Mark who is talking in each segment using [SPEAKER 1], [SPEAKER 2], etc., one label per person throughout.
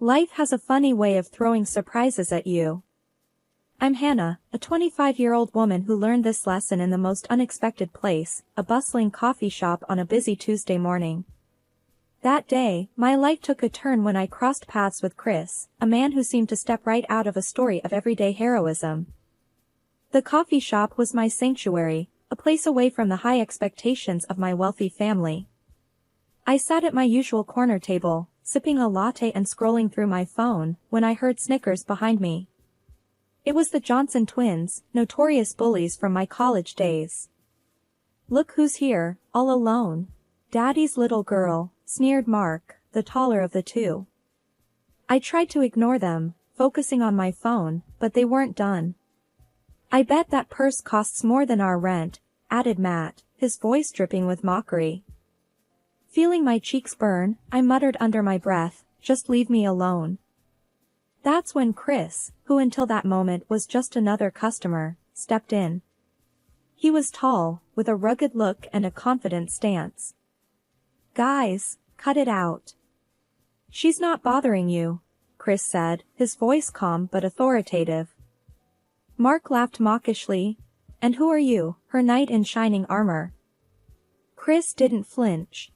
[SPEAKER 1] Life has a funny way of throwing surprises at you. I'm Hannah, a 25-year-old woman who learned this lesson in the most unexpected place, a bustling coffee shop on a busy Tuesday morning. That day, my life took a turn when I crossed paths with Chris, a man who seemed to step right out of a story of everyday heroism. The coffee shop was my sanctuary, a place away from the high expectations of my wealthy family. I sat at my usual corner table, sipping a latte and scrolling through my phone, when I heard snickers behind me. It was the Johnson twins, notorious bullies from my college days. "Look who's here, all alone. Daddy's little girl," sneered Mark, the taller of the two. I tried to ignore them, focusing on my phone, but they weren't done. "I bet that purse costs more than our rent," added Matt, his voice dripping with mockery. Feeling my cheeks burn, I muttered under my breath, "Just leave me alone." That's when Chris, who until that moment was just another customer, stepped in. He was tall, with a rugged look and a confident stance. "Guys, cut it out. She's not bothering you," Chris said, his voice calm but authoritative. Mark laughed mawkishly. "And who are you, her knight in shining armor?" Chris didn't flinch.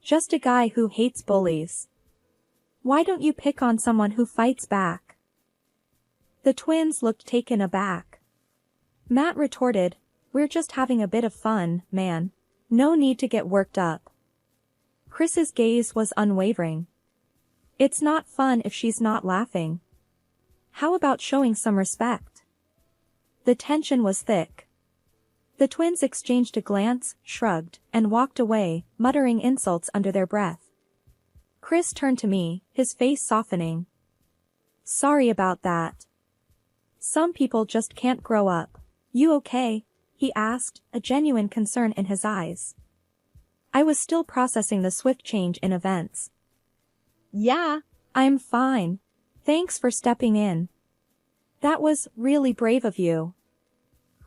[SPEAKER 1] "Just a guy who hates bullies. Why don't you pick on someone who fights back?" The twins looked taken aback. Matt retorted, "We're just having a bit of fun, man. No need to get worked up." Chris's gaze was unwavering. "It's not fun if she's not laughing. How about showing some respect?" The tension was thick. The twins exchanged a glance, shrugged, and walked away, muttering insults under their breath. Chris turned to me, his face softening. "Sorry about that. Some people just can't grow up. You okay?" he asked, a genuine concern in his eyes. I was still processing the swift change in events. "Yeah, I'm fine. Thanks for stepping in. That was really brave of you."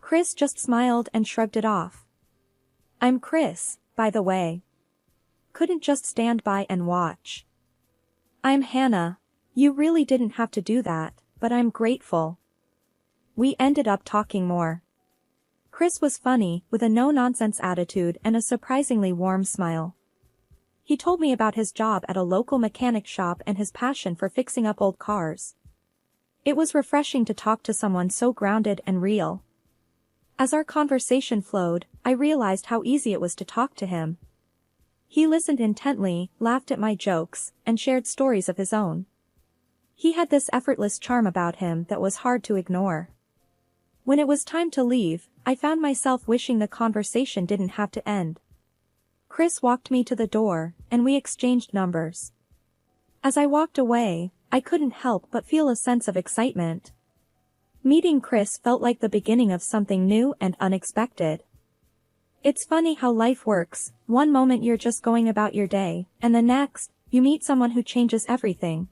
[SPEAKER 1] Chris just smiled and shrugged it off. "I'm Chris, by the way. Couldn't just stand by and watch." "I'm Hannah. You really didn't have to do that, but I'm grateful." We ended up talking more. Chris was funny, with a no-nonsense attitude and a surprisingly warm smile. He told me about his job at a local mechanic shop and his passion for fixing up old cars. It was refreshing to talk to someone so grounded and real. As our conversation flowed, I realized how easy it was to talk to him. He listened intently, laughed at my jokes, and shared stories of his own. He had this effortless charm about him that was hard to ignore. When it was time to leave, I found myself wishing the conversation didn't have to end. Chris walked me to the door, and we exchanged numbers. As I walked away, I couldn't help but feel a sense of excitement. Meeting Chris felt like the beginning of something new and unexpected. It's funny how life works. One moment you're just going about your day, and the next, you meet someone who changes everything.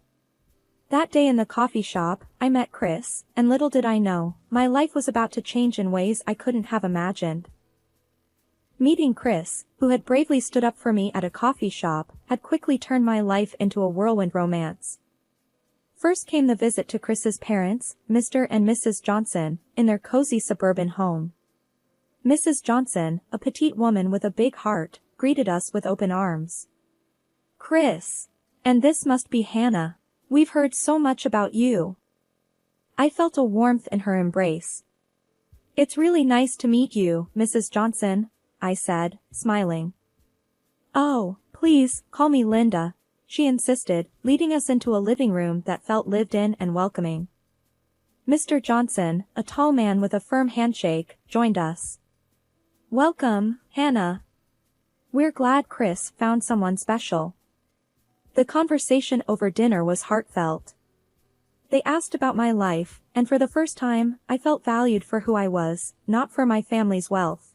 [SPEAKER 1] That day in the coffee shop, I met Chris, and little did I know, my life was about to change in ways I couldn't have imagined. Meeting Chris, who had bravely stood up for me at a coffee shop, had quickly turned my life into a whirlwind romance. First came the visit to Chris's parents, Mr. and Mrs. Johnson, in their cozy suburban home. Mrs. Johnson, a petite woman with a big heart, greeted us with open arms. "Chris. And this must be Hannah. We've heard so much about you." I felt a warmth in her embrace. "It's really nice to meet you, Mrs. Johnson," I said, smiling. "Oh, please, call me Linda," she insisted, leading us into a living room that felt lived in and welcoming. Mr. Johnson, a tall man with a firm handshake, joined us. "Welcome, Hannah. We're glad Chris found someone special." The conversation over dinner was heartfelt. They asked about my life, and for the first time, I felt valued for who I was, not for my family's wealth.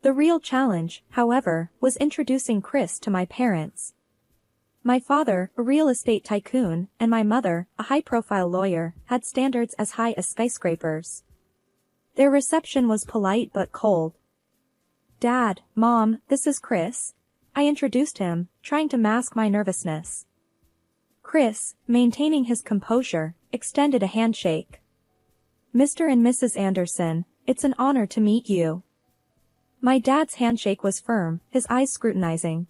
[SPEAKER 1] The real challenge, however, was introducing Chris to my parents. My father, a real estate tycoon, and my mother, a high-profile lawyer, had standards as high as skyscrapers. Their reception was polite but cold. "Dad, Mom, this is Chris." I introduced him, trying to mask my nervousness. Chris, maintaining his composure, extended a handshake. Mr. and Mrs. Anderson, it's an honor to meet you. My dad's handshake was firm, his eyes scrutinizing.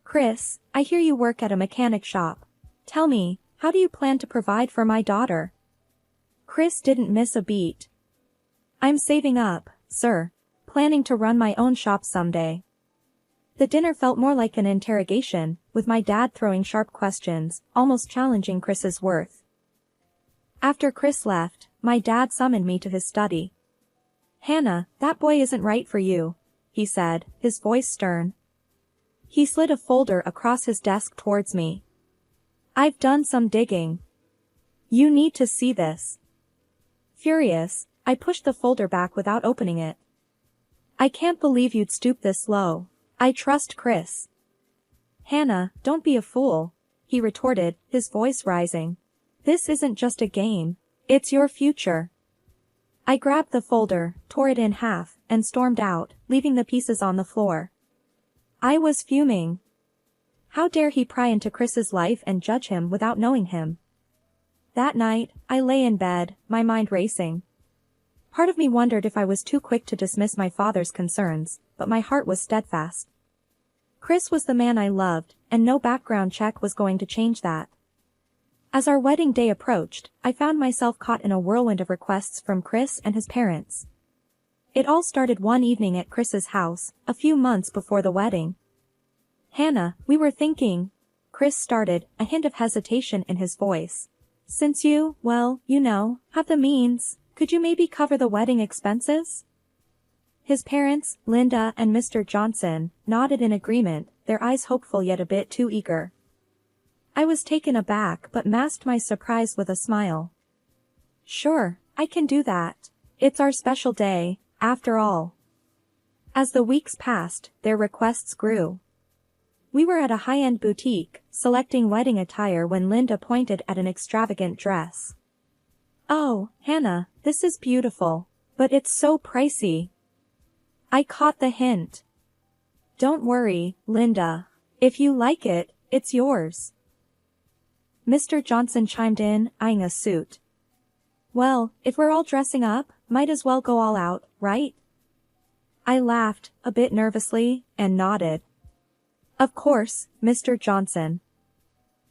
[SPEAKER 1] Chris, I hear you work at a mechanic shop. Tell me, how do you plan to provide for my daughter? Chris didn't miss a beat. I'm saving up, sir. Planning to run my own shop someday. The dinner felt more like an interrogation, with my dad throwing sharp questions, almost challenging Chris's worth. After Chris left, my dad summoned me to his study. Hannah, that boy isn't right for you, he said, his voice stern. He slid a folder across his desk towards me. I've done some digging. You need to see this. Furious, I pushed the folder back without opening it. I can't believe you'd stoop this low. I trust Chris. Hannah, don't be a fool, he retorted, his voice rising. This isn't just a game. It's your future. I grabbed the folder, tore it in half, and stormed out, leaving the pieces on the floor. I was fuming. How dare he pry into Chris's life and judge him without knowing him? That night, I lay in bed, my mind racing. Part of me wondered if I was too quick to dismiss my father's concerns, but my heart was steadfast. Chris was the man I loved, and no background check was going to change that. As our wedding day approached, I found myself caught in a whirlwind of requests from Chris and his parents. It all started one evening at Chris's house, a few months before the wedding. Hannah, we were thinking, Chris started, a hint of hesitation in his voice. Since you, well, you know, have the means, could you maybe cover the wedding expenses? His parents, Linda and Mr. Johnson, nodded in agreement, their eyes hopeful yet a bit too eager. I was taken aback but masked my surprise with a smile. Sure, I can do that. It's our special day, after all. As the weeks passed, their requests grew. We were at a high-end boutique, selecting wedding attire when Linda pointed at an extravagant dress. Oh, Hannah, this is beautiful, but it's so pricey. I caught the hint. Don't worry, Linda. If you like it, it's yours. Mr. Johnson chimed in, eyeing a suit. Well, if we're all dressing up, might as well go all out, right? I laughed, a bit nervously, and nodded. Of course, Mr. Johnson.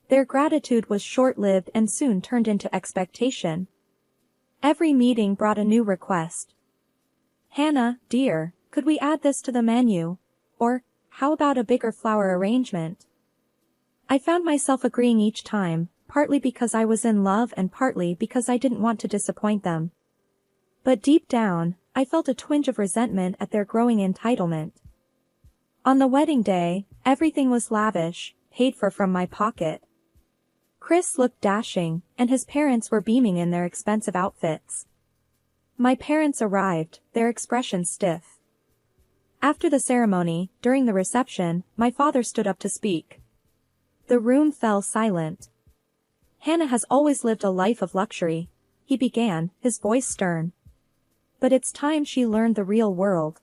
[SPEAKER 1] Their gratitude was short-lived and soon turned into expectation. Every meeting brought a new request. Hannah, dear, could we add this to the menu? Or, how about a bigger flower arrangement? I found myself agreeing each time, partly because I was in love and partly because I didn't want to disappoint them. But deep down, I felt a twinge of resentment at their growing entitlement. On the wedding day, everything was lavish, paid for from my pocket. Chris looked dashing, and his parents were beaming in their expensive outfits. My parents arrived, their expressions stiff. After the ceremony, during the reception, my father stood up to speak. The room fell silent. Hannah has always lived a life of luxury, he began, his voice stern. But it's time she learned the real world.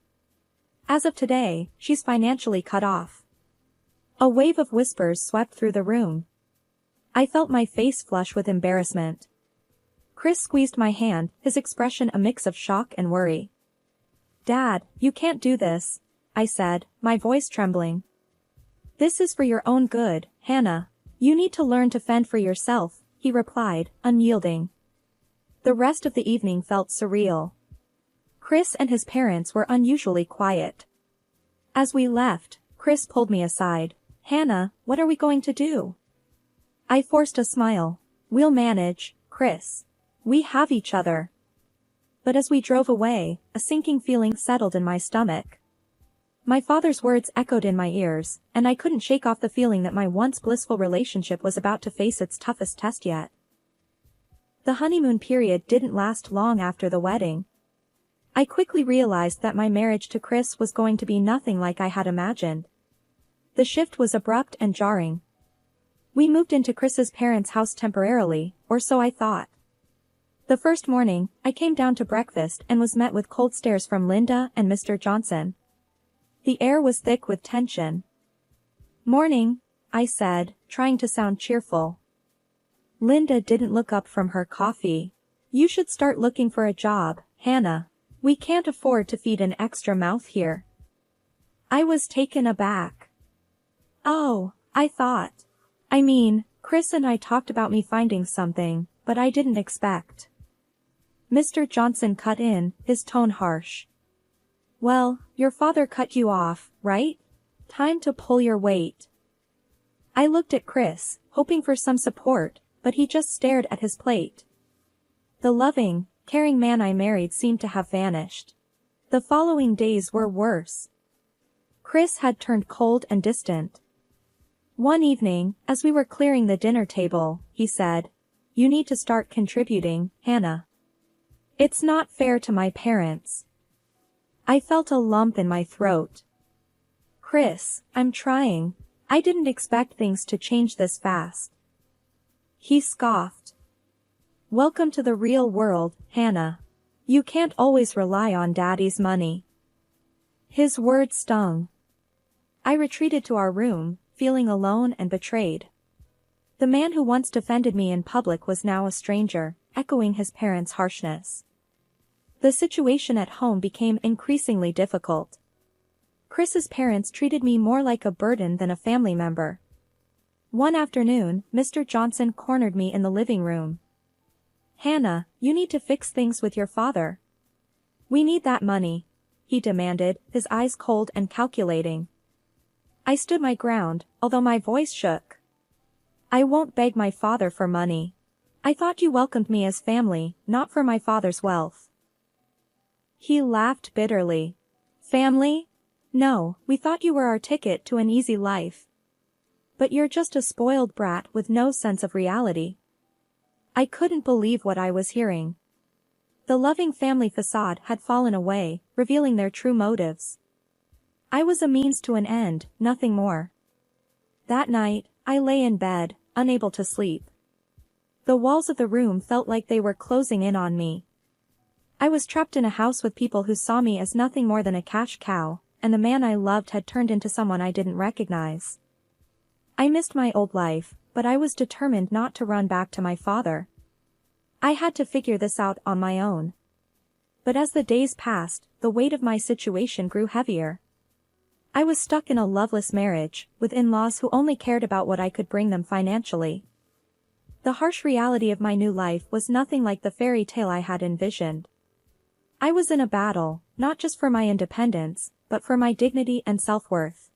[SPEAKER 1] As of today, she's financially cut off. A wave of whispers swept through the room. I felt my face flush with embarrassment. Chris squeezed my hand, his expression a mix of shock and worry. Dad, you can't do this, I said, my voice trembling. This is for your own good, Hannah. You need to learn to fend for yourself, he replied, unyielding. The rest of the evening felt surreal. Chris and his parents were unusually quiet. As we left, Chris pulled me aside. Hannah, what are we going to do? I forced a smile. We'll manage, Chris. We have each other. But as we drove away, a sinking feeling settled in my stomach. My father's words echoed in my ears, and I couldn't shake off the feeling that my once blissful relationship was about to face its toughest test yet. The honeymoon period didn't last long after the wedding. I quickly realized that my marriage to Chris was going to be nothing like I had imagined. The shift was abrupt and jarring. We moved into Chris's parents' house temporarily, or so I thought. The first morning, I came down to breakfast and was met with cold stares from Linda and Mr. Johnson. The air was thick with tension. Morning, I said, trying to sound cheerful. Linda didn't look up from her coffee. You should start looking for a job, Hannah. We can't afford to feed an extra mouth here. I was taken aback. Oh, I mean, Chris and I talked about me finding something, but I didn't expect. Mr. Johnson cut in, his tone harsh. Well, your father cut you off, right? Time to pull your weight. I looked at Chris, hoping for some support, but he just stared at his plate. The loving, caring man I married seemed to have vanished. The following days were worse. Chris had turned cold and distant. One evening, as we were clearing the dinner table, he said, "You need to start contributing, Hannah. It's not fair to my parents." I felt a lump in my throat. Chris, I'm trying. I didn't expect things to change this fast. He scoffed. Welcome to the real world, Hannah. You can't always rely on Daddy's money. His words stung. I retreated to our room, feeling alone and betrayed. The man who once defended me in public was now a stranger, echoing his parents' harshness. The situation at home became increasingly difficult. Chris's parents treated me more like a burden than a family member. One afternoon, Mr. Johnson cornered me in the living room. Hannah, you need to fix things with your father. We need that money, he demanded, his eyes cold and calculating. I stood my ground, although my voice shook. I won't beg my father for money. I thought you welcomed me as family, not for my father's wealth. He laughed bitterly. Family? No, we thought you were our ticket to an easy life. But you're just a spoiled brat with no sense of reality. I couldn't believe what I was hearing. The loving family facade had fallen away, revealing their true motives. I was a means to an end, nothing more. That night, I lay in bed, unable to sleep. The walls of the room felt like they were closing in on me. I was trapped in a house with people who saw me as nothing more than a cash cow, and the man I loved had turned into someone I didn't recognize. I missed my old life, but I was determined not to run back to my father. I had to figure this out on my own. But as the days passed, the weight of my situation grew heavier. I was stuck in a loveless marriage, with in-laws who only cared about what I could bring them financially. The harsh reality of my new life was nothing like the fairy tale I had envisioned. I was in a battle, not just for my independence, but for my dignity and self-worth.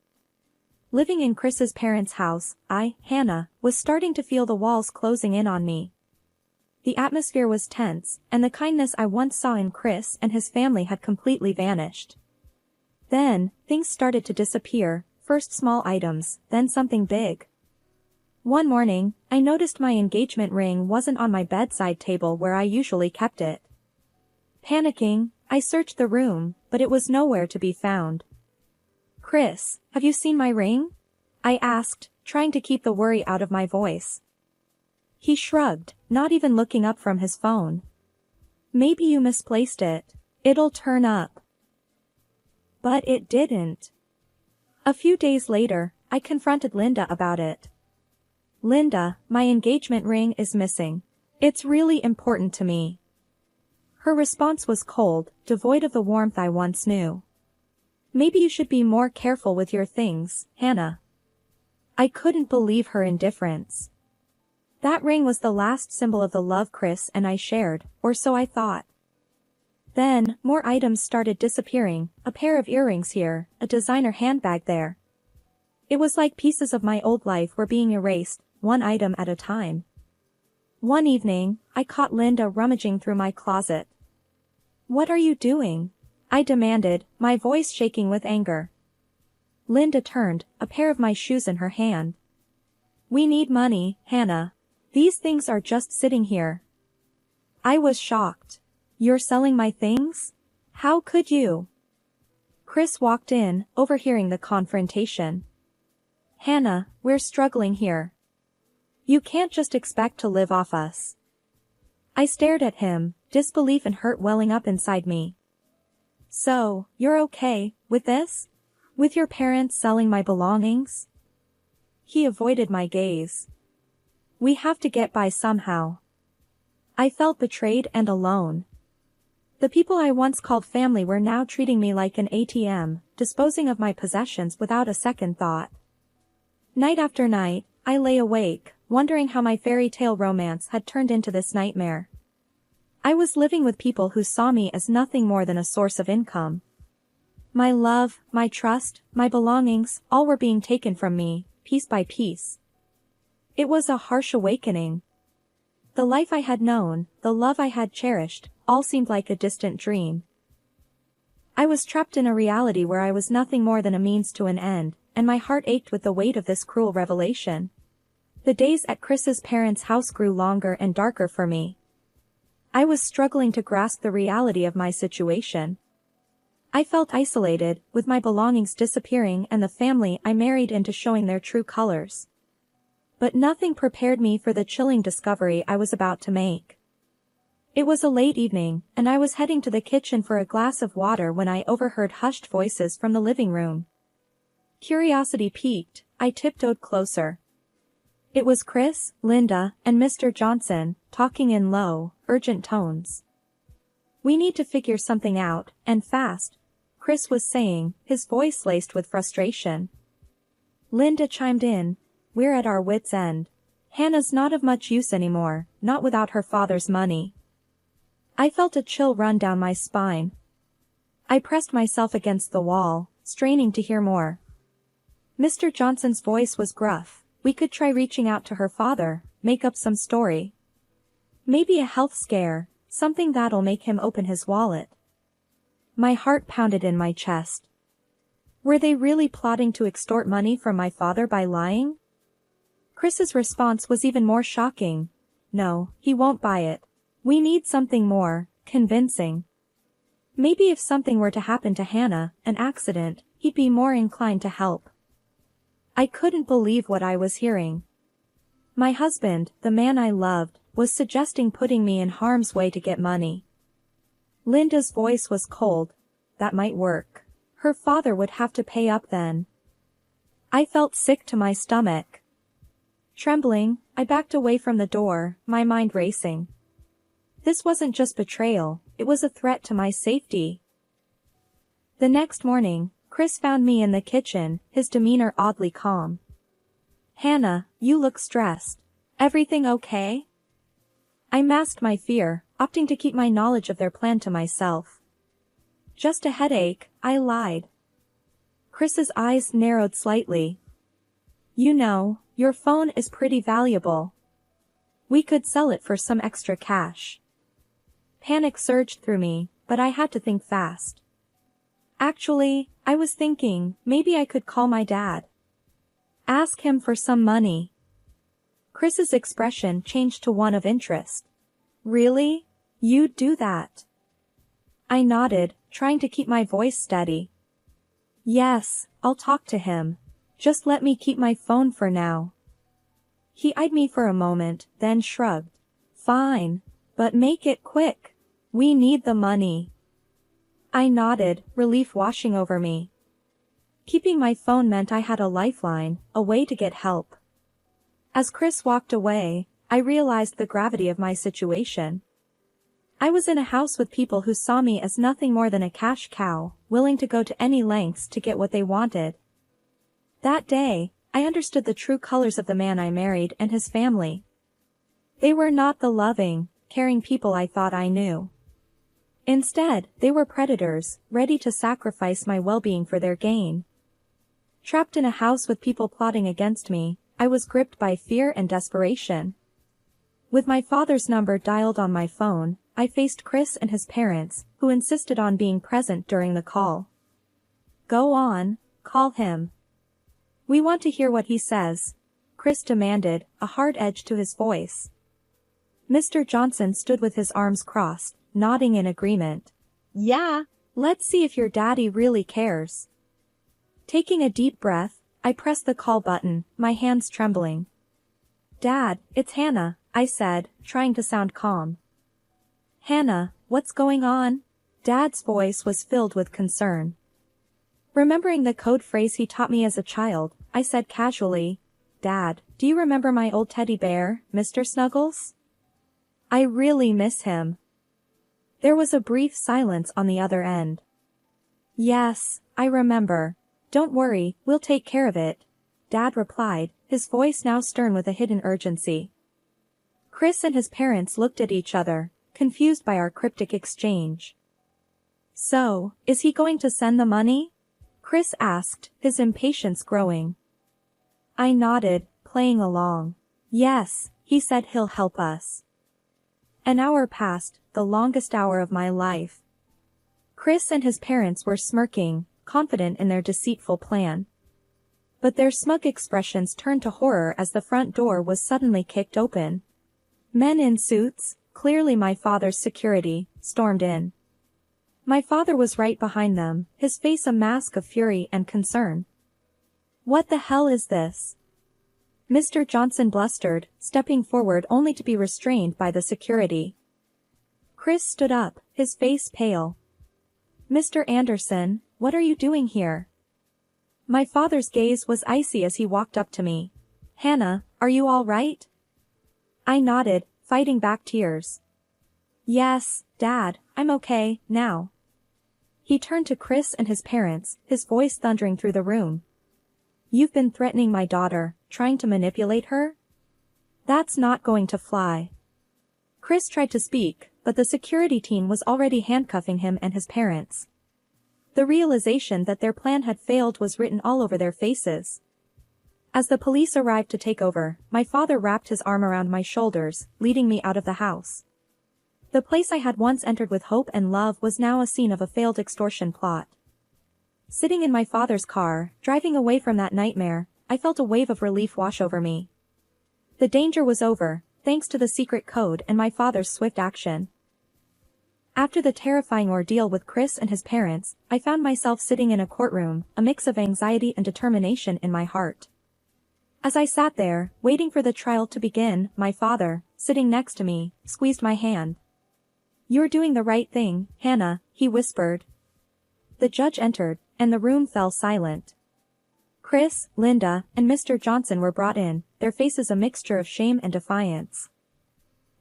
[SPEAKER 1] Living in Chris's parents' house, Hannah, was starting to feel the walls closing in on me. The atmosphere was tense, and the kindness I once saw in Chris and his family had completely vanished. Then, things started to disappear, first small items, then something big. One morning, I noticed my engagement ring wasn't on my bedside table where I usually kept it. Panicking, I searched the room, but it was nowhere to be found. Chris, have you seen my ring? I asked, trying to keep the worry out of my voice. He shrugged, not even looking up from his phone. Maybe you misplaced it. It'll turn up. But it didn't. A few days later, I confronted Linda about it. Linda, my engagement ring is missing. It's really important to me. Her response was cold, devoid of the warmth I once knew. Maybe you should be more careful with your things, Hannah. I couldn't believe her indifference. That ring was the last symbol of the love Chris and I shared, or so I thought. Then, more items started disappearing, a pair of earrings here, a designer handbag there. It was like pieces of my old life were being erased, one item at a time. One evening, I caught Linda rummaging through my closet. What are you doing? I demanded, my voice shaking with anger. Linda turned, a pair of my shoes in her hand. We need money, Hannah. These things are just sitting here. I was shocked. You're selling my things? How could you? Chris walked in, overhearing the confrontation. Hannah, we're struggling here. You can't just expect to live off us. I stared at him, disbelief and hurt welling up inside me. So, you're okay with this? With your parents selling my belongings? He avoided my gaze. We have to get by somehow. I felt betrayed and alone. The people I once called family were now treating me like an ATM, disposing of my possessions without a second thought. Night after night, I lay awake, wondering how my fairy tale romance had turned into this nightmare. I was living with people who saw me as nothing more than a source of income. My love, my trust, my belongings, all were being taken from me, piece by piece. It was a harsh awakening. The life I had known, the love I had cherished, all seemed like a distant dream. I was trapped in a reality where I was nothing more than a means to an end, and my heart ached with the weight of this cruel revelation. The days at Chris's parents' house grew longer and darker for me. I was struggling to grasp the reality of my situation. I felt isolated, with my belongings disappearing and the family I married into showing their true colors. But nothing prepared me for the chilling discovery I was about to make. It was a late evening, and I was heading to the kitchen for a glass of water when I overheard hushed voices from the living room. Curiosity piqued, I tiptoed closer. It was Chris, Linda, and Mr. Johnson, talking in low, urgent tones. "We need to figure something out, and fast," Chris was saying, his voice laced with frustration. Linda chimed in, "We're at our wits' end. Hannah's not of much use anymore, not without her father's money." I felt a chill run down my spine. I pressed myself against the wall, straining to hear more. Mr. Johnson's voice was gruff. "We could try reaching out to her father, make up some story. Maybe a health scare, something that'll make him open his wallet." My heart pounded in my chest. Were they really plotting to extort money from my father by lying? Chris's response was even more shocking. "No, he won't buy it. We need something more convincing. Maybe if something were to happen to Hannah, an accident, he'd be more inclined to help." I couldn't believe what I was hearing. My husband, the man I loved, was suggesting putting me in harm's way to get money. Linda's voice was cold. "That might work. Her father would have to pay up then." I felt sick to my stomach. Trembling, I backed away from the door, my mind racing. This wasn't just betrayal, it was a threat to my safety. The next morning, Chris found me in the kitchen, his demeanor oddly calm. "Hannah, you look stressed. Everything okay?" I masked my fear, opting to keep my knowledge of their plan to myself. "Just a headache," I lied. Chris's eyes narrowed slightly. "You know, your phone is pretty valuable. We could sell it for some extra cash." Panic surged through me, but I had to think fast. "Actually, I was thinking, maybe I could call my dad. Ask him for some money." Chris's expression changed to one of interest. "Really? You'd do that?" I nodded, trying to keep my voice steady. "Yes, I'll talk to him. Just let me keep my phone for now." He eyed me for a moment, then shrugged. "Fine. But make it quick. We need the money." I nodded, relief washing over me. Keeping my phone meant I had a lifeline, a way to get help. As Chris walked away, I realized the gravity of my situation. I was in a house with people who saw me as nothing more than a cash cow, willing to go to any lengths to get what they wanted. That day, I understood the true colors of the man I married and his family. They were not the loving, caring people I thought I knew. Instead, they were predators, ready to sacrifice my well-being for their gain. Trapped in a house with people plotting against me, I was gripped by fear and desperation. With my father's number dialed on my phone, I faced Chris and his parents, who insisted on being present during the call. "Go on, call him. We want to hear what he says," Chris demanded, a hard edge to his voice. Mr. Johnson stood with his arms crossed, nodding in agreement. "Yeah, let's see if your daddy really cares." Taking a deep breath, I pressed the call button, my hands trembling. "Dad, it's Hannah," I said, trying to sound calm. "Hannah, what's going on?" Dad's voice was filled with concern. Remembering the code phrase he taught me as a child, I said casually, "Dad, Do you remember my old teddy bear, Mr. Snuggles? I really miss him. There was a brief silence on the other end. Yes, I remember. Don't worry, we'll take care of it, Dad replied, his voice now stern with a hidden urgency. Chris and his parents looked at each other, confused by our cryptic exchange. So, is he going to send the money? Chris asked, his impatience growing. I nodded, playing along. Yes, he said he'll help us. An hour passed, the longest hour of my life. Chris and his parents were smirking, confident in their deceitful plan. But their smug expressions turned to horror as the front door was suddenly kicked open. Men in suits, clearly my father's security, stormed in. My father was right behind them, his face a mask of fury and concern. What the hell is this? Mr. Johnson blustered, stepping forward only to be restrained by the security. Chris stood up, his face pale. Mr. Anderson, what are you doing here? My father's gaze was icy as he walked up to me. Hannah, are you all right? I nodded, fighting back tears. Yes, Dad, I'm okay, now. He turned to Chris and his parents, his voice thundering through the room. You've been threatening my daughter, trying to manipulate her? That's not going to fly. Chris tried to speak, but the security team was already handcuffing him and his parents. The realization that their plan had failed was written all over their faces. As the police arrived to take over, my father wrapped his arm around my shoulders, leading me out of the house. The place I had once entered with hope and love was now a scene of a failed extortion plot. Sitting in my father's car, driving away from that nightmare, I felt a wave of relief wash over me. The danger was over, thanks to the secret code and my father's swift action. After the terrifying ordeal with Chris and his parents, I found myself sitting in a courtroom, a mix of anxiety and determination in my heart. As I sat there, waiting for the trial to begin, my father, sitting next to me, squeezed my hand. You're doing the right thing, Hannah, he whispered. The judge entered, and the room fell silent. Chris, Linda, and Mr. Johnson were brought in, their faces a mixture of shame and defiance.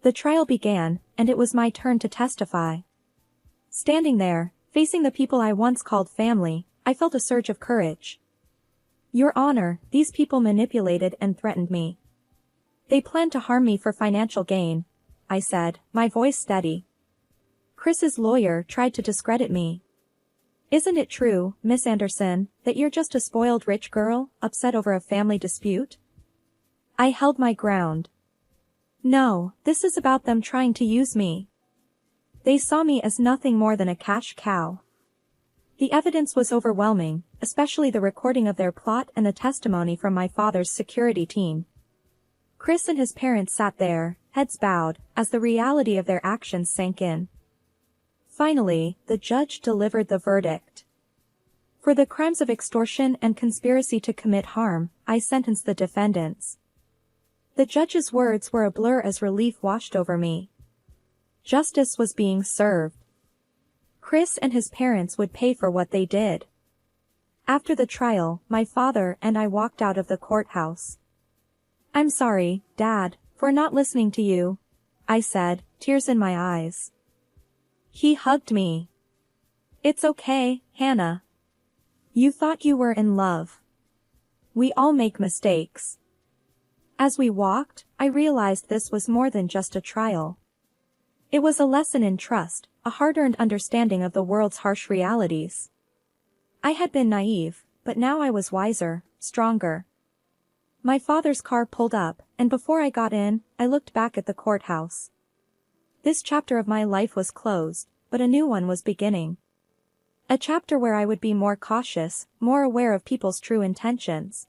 [SPEAKER 1] The trial began, and it was my turn to testify. Standing there, facing the people I once called family, I felt a surge of courage. Your Honor, these people manipulated and threatened me. They planned to harm me for financial gain, I said, my voice steady. Chris's lawyer tried to discredit me. Isn't it true, Miss Anderson, that you're just a spoiled rich girl, upset over a family dispute? I held my ground. No, this is about them trying to use me. They saw me as nothing more than a cash cow. The evidence was overwhelming, especially the recording of their plot and the testimony from my father's security team. Chris and his parents sat there, heads bowed, as the reality of their actions sank in. Finally, the judge delivered the verdict. For the crimes of extortion and conspiracy to commit harm, I sentenced the defendants. The judge's words were a blur as relief washed over me. Justice was being served. Chris and his parents would pay for what they did. After the trial, my father and I walked out of the courthouse. I'm sorry, Dad, for not listening to you, I said, tears in my eyes. He hugged me. It's okay, Hannah. You thought you were in love. We all make mistakes. As we walked, I realized this was more than just a trial. It was a lesson in trust, a hard-earned understanding of the world's harsh realities. I had been naive, but now I was wiser, stronger. My father's car pulled up, and before I got in, I looked back at the courthouse. This chapter of my life was closed, but a new one was beginning. A chapter where I would be more cautious, more aware of people's true intentions.